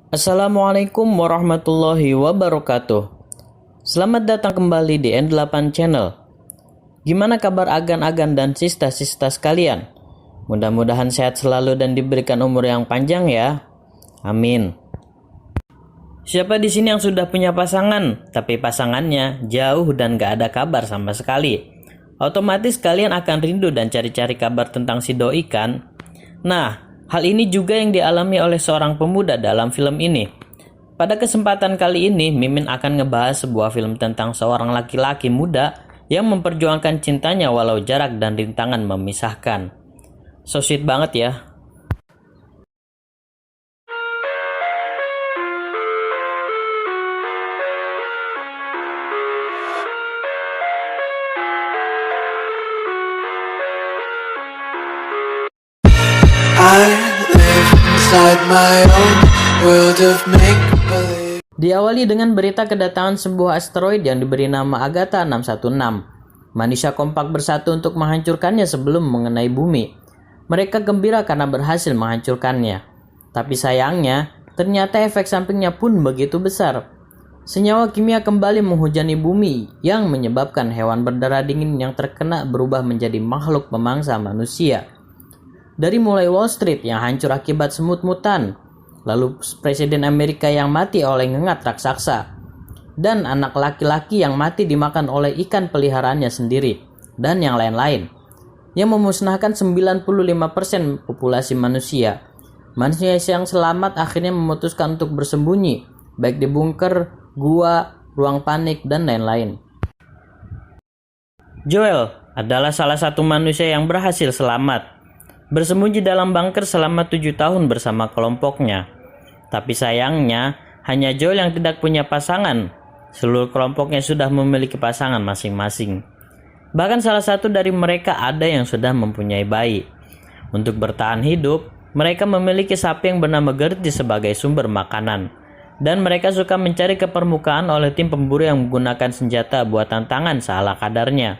Assalamualaikum warahmatullahi wabarakatuh. Selamat datang kembali di N8 Channel. Gimana kabar agan-agan dan sista-sista sekalian? Mudah-mudahan sehat selalu dan diberikan umur yang panjang ya. Amin. Siapa di sini yang sudah punya pasangan, tapi pasangannya jauh dan gak ada kabar sama sekali? Otomatis kalian akan rindu dan cari-cari kabar tentang si doi kan? Nah, hal ini juga yang dialami oleh seorang pemuda dalam film ini. Pada kesempatan kali ini, Mimin akan ngebahas sebuah film tentang seorang laki-laki muda yang memperjuangkan cintanya walau jarak dan rintangan memisahkan. So sweet banget ya. I live inside my own world of make-believe. Diawali dengan berita kedatangan sebuah asteroid yang diberi nama Agatha 616. Manusia kompak bersatu untuk menghancurkannya sebelum mengenai bumi. Mereka gembira karena berhasil menghancurkannya. Tapi sayangnya, ternyata efek sampingnya pun begitu besar. Senyawa kimia kembali menghujani bumi yang menyebabkan hewan berdarah dingin yang terkena berubah menjadi makhluk pemangsa manusia. Dari mulai Wall Street yang hancur akibat semut-mutan, lalu Presiden Amerika yang mati oleh ngengat raksasa, dan anak laki-laki yang mati dimakan oleh ikan peliharaannya sendiri, dan yang lain-lain, yang memusnahkan 95% populasi manusia. Manusia yang selamat akhirnya memutuskan untuk bersembunyi, baik di bunker, gua, ruang panik, dan lain-lain. Joel adalah salah satu manusia yang berhasil selamat. Bersembunyi dalam bunker selama 7 tahun bersama kelompoknya. Tapi sayangnya, hanya Joel yang tidak punya pasangan. Seluruh kelompoknya sudah memiliki pasangan masing-masing. Bahkan salah satu dari mereka ada yang sudah mempunyai bayi. Untuk bertahan hidup, mereka memiliki sapi yang bernama Gertie sebagai sumber makanan. Dan mereka suka mencari ke permukaan oleh tim pemburu yang menggunakan senjata buatan tangan seala kadarnya.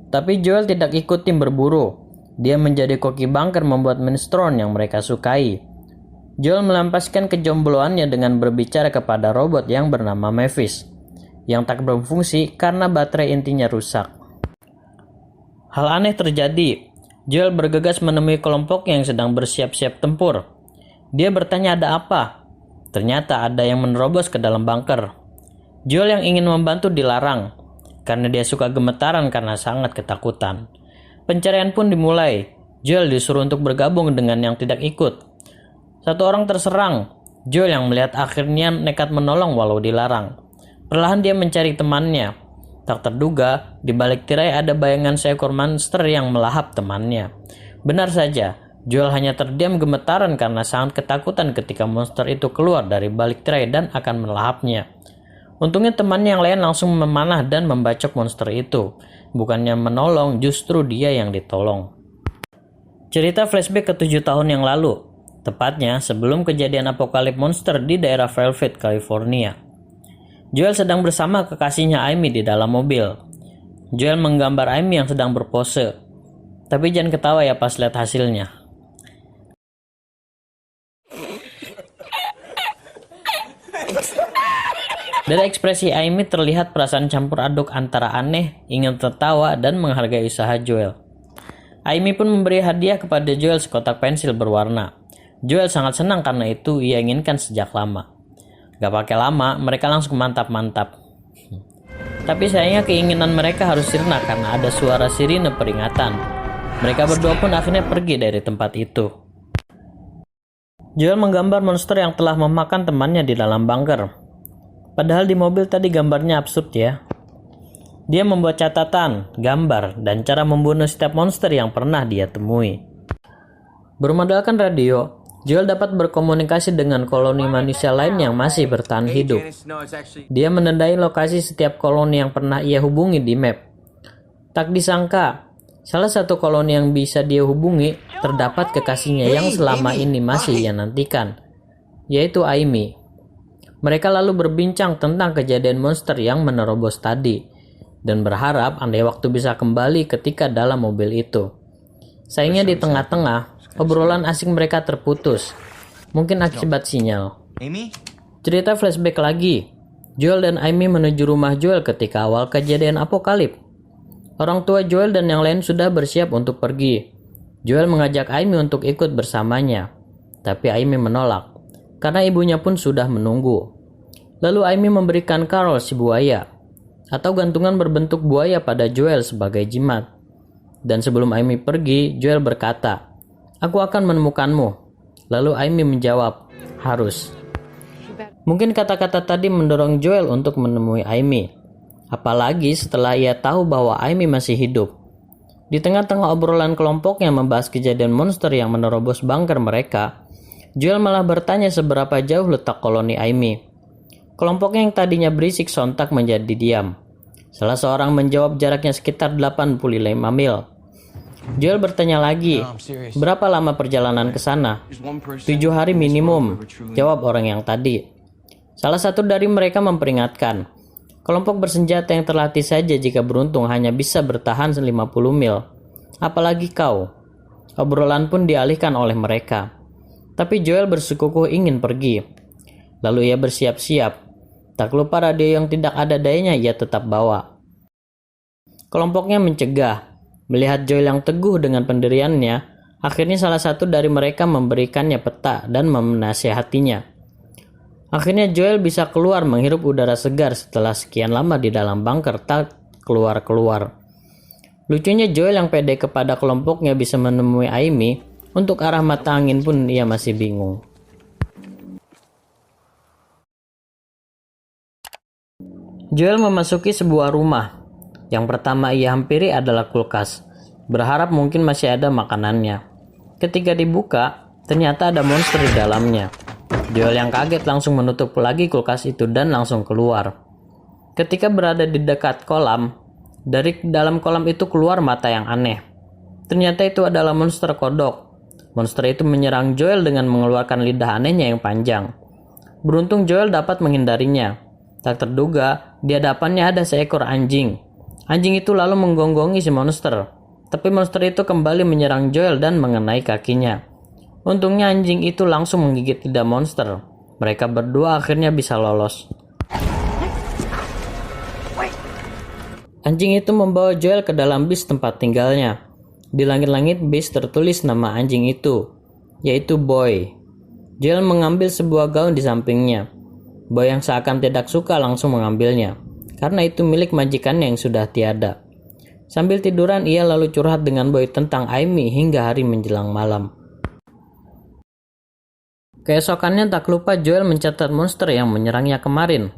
Tapi Joel tidak ikut tim berburu. Dia menjadi koki bunker membuat minestrone yang mereka sukai. Joel melampaskan kejombloannya dengan berbicara kepada robot yang bernama Mavis, yang tak berfungsi karena baterai intinya rusak. Hal aneh terjadi. Joel bergegas menemui kelompok yang sedang bersiap-siap tempur. Dia bertanya ada apa. Ternyata ada yang menerobos ke dalam bunker. Joel yang ingin membantu dilarang, karena dia suka gemetaran karena sangat ketakutan. Pencarian pun dimulai. Joel disuruh untuk bergabung dengan yang tidak ikut. Satu orang terserang. Joel yang melihat akhirnya nekat menolong walau dilarang. Perlahan dia mencari temannya. Tak terduga, di balik tirai ada bayangan seekor monster yang melahap temannya. Benar saja, Joel hanya terdiam gemetaran karena sangat ketakutan ketika monster itu keluar dari balik tirai dan akan melahapnya. Untungnya temannya yang lain langsung memanah dan membacok monster itu. Bukannya menolong, justru dia yang ditolong. Cerita flashback ke 7 tahun yang lalu. Tepatnya sebelum kejadian apokalip monster di daerah Velvet, California. Joel sedang bersama kekasihnya Amy di dalam mobil. Joel menggambar Amy yang sedang berpose. Tapi jangan ketawa ya pas lihat hasilnya. Dari ekspresi Amy terlihat perasaan campur aduk antara aneh, ingin tertawa, dan menghargai usaha Joel. Amy pun memberi hadiah kepada Joel sekotak pensil berwarna. Joel sangat senang karena itu ia inginkan sejak lama. Gak pakai lama, mereka langsung mantap-mantap. Tapi sayangnya keinginan mereka harus sirna karena ada suara sirine peringatan. Mereka berdua pun akhirnya pergi dari tempat itu. Joel menggambar monster yang telah memakan temannya di dalam bunker. Padahal di mobil tadi gambarnya absurd ya. Dia membuat catatan, gambar, dan cara membunuh setiap monster yang pernah dia temui. Bermodalkan radio, Joel dapat berkomunikasi dengan koloni manusia lain yang masih bertahan hidup. Dia menandai lokasi setiap koloni yang pernah ia hubungi di map. Tak disangka, salah satu koloni yang bisa dia hubungi terdapat kekasihnya yang selama ini masih ia nantikan, yaitu Amy. Mereka lalu berbincang tentang kejadian monster yang menerobos tadi, dan berharap andai waktu bisa kembali ketika dalam mobil itu. Sayangnya di tengah-tengah, obrolan asing mereka terputus. Mungkin akibat sinyal. Amy? Cerita flashback lagi. Joel dan Amy menuju rumah Joel ketika awal kejadian apokalip. Orang tua Joel dan yang lain sudah bersiap untuk pergi. Joel mengajak Amy untuk ikut bersamanya. Tapi Amy menolak, karena ibunya pun sudah menunggu. Lalu Amy memberikan Carol si buaya, atau gantungan berbentuk buaya pada Joel sebagai jimat. Dan sebelum Amy pergi, Joel berkata, "Aku akan menemukanmu." Lalu Amy menjawab, "Harus." Mungkin kata-kata tadi mendorong Joel untuk menemui Amy. Apalagi setelah ia tahu bahwa Amy masih hidup. Di tengah-tengah obrolan kelompok yang membahas kejadian monster yang menerobos bunker mereka, Joel malah bertanya seberapa jauh letak koloni Amy. Kelompoknya yang tadinya berisik sontak menjadi diam. Salah seorang menjawab jaraknya sekitar 85 mil. Joel bertanya lagi, "Berapa lama perjalanan ke sana?" 7 hari minimum, jawab orang yang tadi. Salah satu dari mereka memperingatkan, kelompok bersenjata yang terlatih saja jika beruntung hanya bisa bertahan 50 mil. Apalagi kau. Obrolan pun dialihkan oleh mereka. Tapi Joel bersikukuh ingin pergi. Lalu ia bersiap-siap. Tak lupa radio yang tidak ada dayanya ia tetap bawa. Kelompoknya mencegah. Melihat Joel yang teguh dengan pendiriannya, akhirnya salah satu dari mereka memberikannya peta dan menasihatinya. Akhirnya Joel bisa keluar menghirup udara segar setelah sekian lama di dalam bunker tak keluar-keluar. Lucunya Joel yang pede kepada kelompoknya bisa menemui Amy, untuk arah mata angin pun ia masih bingung. Joel memasuki sebuah rumah. Yang pertama ia hampiri adalah kulkas, berharap mungkin masih ada makanannya. Ketika dibuka, ternyata ada monster di dalamnya. Joel yang kaget langsung menutup lagi kulkas itu dan langsung keluar. Ketika berada di dekat kolam, dari dalam kolam itu keluar mata yang aneh. Ternyata itu adalah monster kodok. Monster itu menyerang Joel dengan mengeluarkan lidah anehnya yang panjang. Beruntung Joel dapat menghindarinya. Tak terduga, di hadapannya ada seekor anjing. Anjing itu lalu menggonggongi si monster. Tapi monster itu kembali menyerang Joel dan mengenai kakinya. Untungnya anjing itu langsung menggigit lidah monster. Mereka berdua akhirnya bisa lolos. Anjing itu membawa Joel ke dalam bis tempat tinggalnya. Di langit-langit bis tertulis nama anjing itu, yaitu Boy. Joel mengambil sebuah gaun di sampingnya. Boy yang seakan tidak suka langsung mengambilnya, karena itu milik majikannya yang sudah tiada. Sambil tiduran ia lalu curhat dengan Boy tentang Amy hingga hari menjelang malam. Keesokannya tak lupa Joel mencatat monster yang menyerangnya kemarin,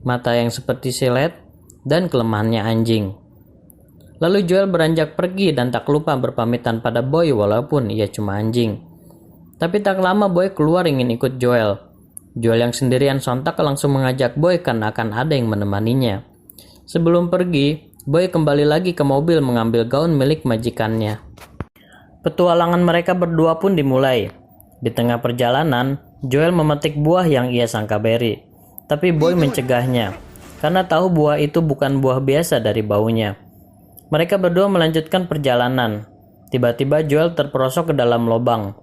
mata yang seperti silet, dan kelemahannya anjing. Lalu Joel beranjak pergi dan tak lupa berpamitan pada Boy walaupun ia cuma anjing. Tapi tak lama Boy keluar ingin ikut Joel. Joel yang sendirian sontak langsung mengajak Boy karena akan ada yang menemaninya. Sebelum pergi, Boy kembali lagi ke mobil mengambil gaun milik majikannya. Petualangan mereka berdua pun dimulai. Di tengah perjalanan, Joel memetik buah yang ia sangka beri. Tapi Boy mencegahnya, karena tahu buah itu bukan buah biasa dari baunya. Mereka berdua melanjutkan perjalanan. Tiba-tiba Joel terperosok ke dalam lubang.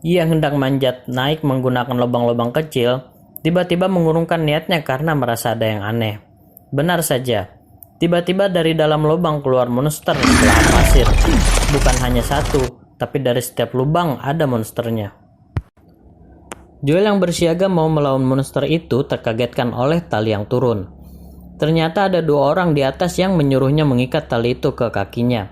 Ia hendak manjat naik menggunakan lubang-lubang kecil, tiba-tiba mengurungkan niatnya karena merasa ada yang aneh. Benar saja, tiba-tiba dari dalam lubang keluar monster belahan pasir. Bukan hanya satu, tapi dari setiap lubang ada monsternya. Joel yang bersiaga mau melawan monster itu terkagetkan oleh tali yang turun. Ternyata ada 2 orang di atas yang menyuruhnya mengikat tali itu ke kakinya.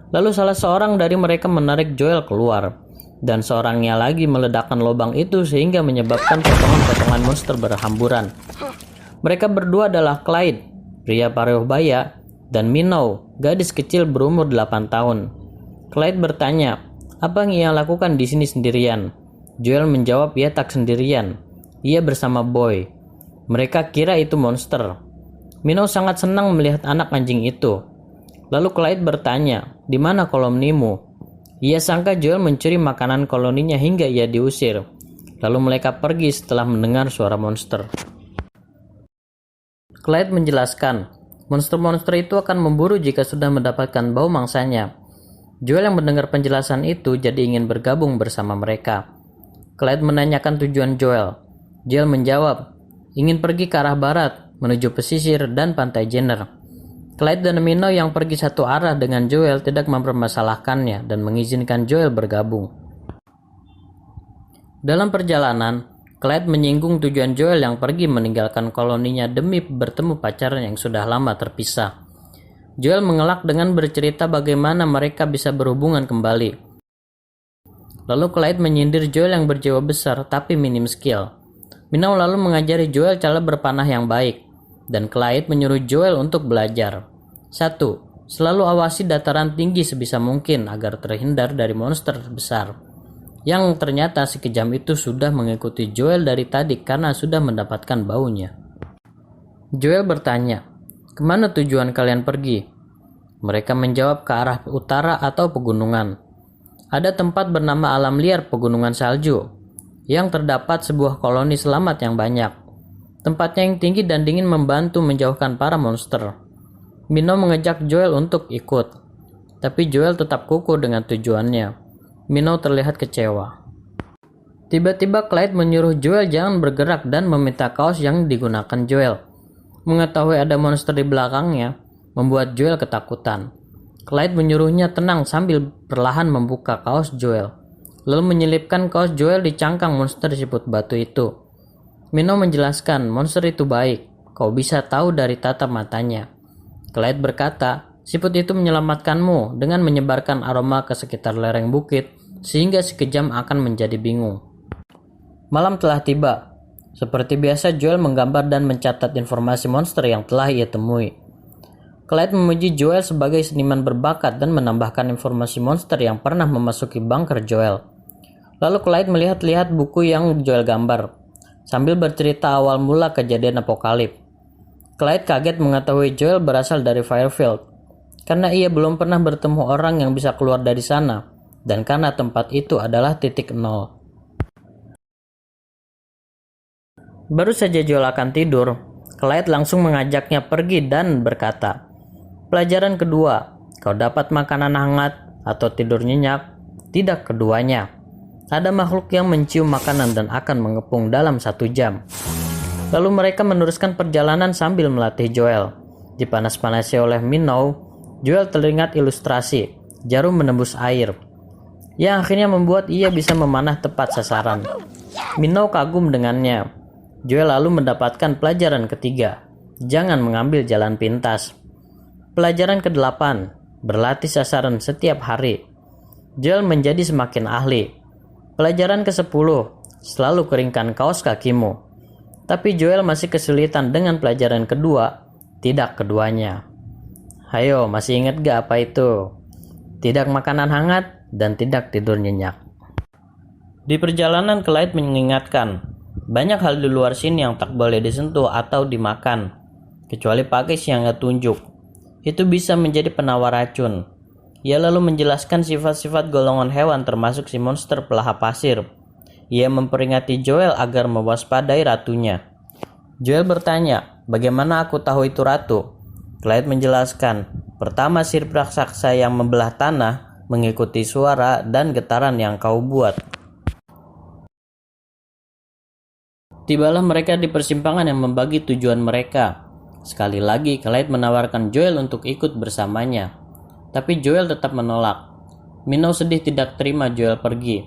Lalu salah seorang dari mereka menarik Joel keluar, dan seorangnya lagi meledakkan lubang itu sehingga menyebabkan potongan-potongan monster berhamburan. Mereka berdua adalah Clyde, pria paruh baya, dan Minnow, gadis kecil berumur 8 tahun. Clyde bertanya, apa yang ia lakukan di sini sendirian? Joel menjawab ia tak sendirian, ia bersama Boy. Mereka kira itu monster. Minnow sangat senang melihat anak anjing itu. Lalu Clyde bertanya, di mana kolonimu? Ia sangka Joel mencuri makanan koloninya hingga ia diusir. Lalu mereka pergi setelah mendengar suara monster. Clyde menjelaskan, monster-monster itu akan memburu jika sudah mendapatkan bau mangsanya. Joel yang mendengar penjelasan itu jadi ingin bergabung bersama mereka. Clyde menanyakan tujuan Joel. Joel menjawab, ingin pergi ke arah barat, menuju pesisir dan pantai Jenner. Clyde dan Minow yang pergi satu arah dengan Joel tidak mempermasalahkannya dan mengizinkan Joel bergabung. Dalam perjalanan, Clyde menyinggung tujuan Joel yang pergi meninggalkan koloninya demi bertemu pacarnya yang sudah lama terpisah. Joel mengelak dengan bercerita bagaimana mereka bisa berhubungan kembali. Lalu Clyde menyindir Joel yang berjiwa besar tapi minim skill. Minow lalu mengajari Joel cara berpanah yang baik, dan Clyde menyuruh Joel untuk belajar. 1. Selalu awasi dataran tinggi sebisa mungkin agar terhindar dari monster besar. Yang ternyata si kejam itu sudah mengikuti Joel dari tadi karena sudah mendapatkan baunya. Joel bertanya, kemana tujuan kalian pergi? Mereka menjawab ke arah utara atau pegunungan. Ada tempat bernama alam liar pegunungan salju, yang terdapat sebuah koloni selamat yang banyak. Tempatnya yang tinggi dan dingin membantu menjauhkan para monster. Minow mengajak Joel untuk ikut, tapi Joel tetap kukuh dengan tujuannya. Minow terlihat kecewa. Tiba-tiba Clyde menyuruh Joel jangan bergerak dan meminta kaos yang digunakan Joel. Mengetahui ada monster di belakangnya, membuat Joel ketakutan. Clyde menyuruhnya tenang sambil perlahan membuka kaos Joel, lalu menyelipkan kaos Joel di cangkang monster siput batu itu. Minow menjelaskan, monster itu baik, kau bisa tahu dari tatap matanya. Clyde berkata, siput itu menyelamatkanmu dengan menyebarkan aroma ke sekitar lereng bukit, sehingga si kejam akan menjadi bingung. Malam telah tiba. Seperti biasa, Joel menggambar dan mencatat informasi monster yang telah ia temui. Clyde memuji Joel sebagai seniman berbakat dan menambahkan informasi monster yang pernah memasuki bunker Joel. Lalu Clyde melihat-lihat buku yang Joel gambar, sambil bercerita awal mula kejadian apokalip. Clyde kaget mengetahui Joel berasal dari Fairfield, karena ia belum pernah bertemu orang yang bisa keluar dari sana, dan karena tempat itu adalah titik nol. Baru saja Joel akan tidur, Clyde langsung mengajaknya pergi dan berkata, pelajaran kedua, kau dapat makanan hangat atau tidur nyenyak, tidak keduanya. Ada makhluk yang mencium makanan dan akan mengepung dalam 1 jam. Lalu mereka meneruskan perjalanan sambil melatih Joel. Dipanas-panasi oleh Minow, Joel teringat ilustrasi, jarum menembus air, yang akhirnya membuat ia bisa memanah tepat sasaran. Minow kagum dengannya. Joel lalu mendapatkan pelajaran ketiga, jangan mengambil jalan pintas. Pelajaran ke-8, berlatih sasaran setiap hari. Joel menjadi semakin ahli. Pelajaran ke-10, selalu keringkan kaos kakimu. Tapi Joel masih kesulitan dengan pelajaran kedua, tidak keduanya. Hayo, masih ingat gak apa itu? Tidak makanan hangat dan tidak tidur nyenyak. Di perjalanan Clyde mengingatkan, banyak hal di luar sini yang tak boleh disentuh atau dimakan, kecuali pakis yang ia tunjuk. Itu bisa menjadi penawar racun. Ia lalu menjelaskan sifat-sifat golongan hewan termasuk si monster pelahap pasir. Ia memperingati Joel agar mewaspadai ratunya. Joel bertanya, bagaimana aku tahu itu ratu? Clyde menjelaskan, pertama sirip raksasa yang membelah tanah mengikuti suara dan getaran yang kau buat. Tibalah mereka di persimpangan yang membagi tujuan mereka. Sekali lagi Clyde menawarkan Joel untuk ikut bersamanya, tapi Joel tetap menolak. Minow sedih tidak terima Joel pergi.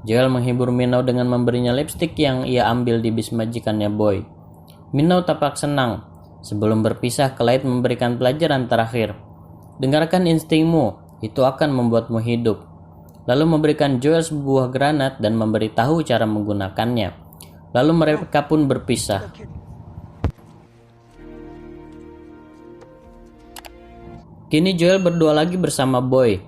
Joel menghibur Minow dengan memberinya lipstik yang ia ambil di bis majikannya Boy. Minow tampak senang. Sebelum berpisah, Clyde memberikan pelajaran terakhir. Dengarkan instingmu, itu akan membuatmu hidup. Lalu memberikan Joel sebuah granat dan memberitahu cara menggunakannya. Lalu mereka pun berpisah. Kini Joel berdua lagi bersama Boy.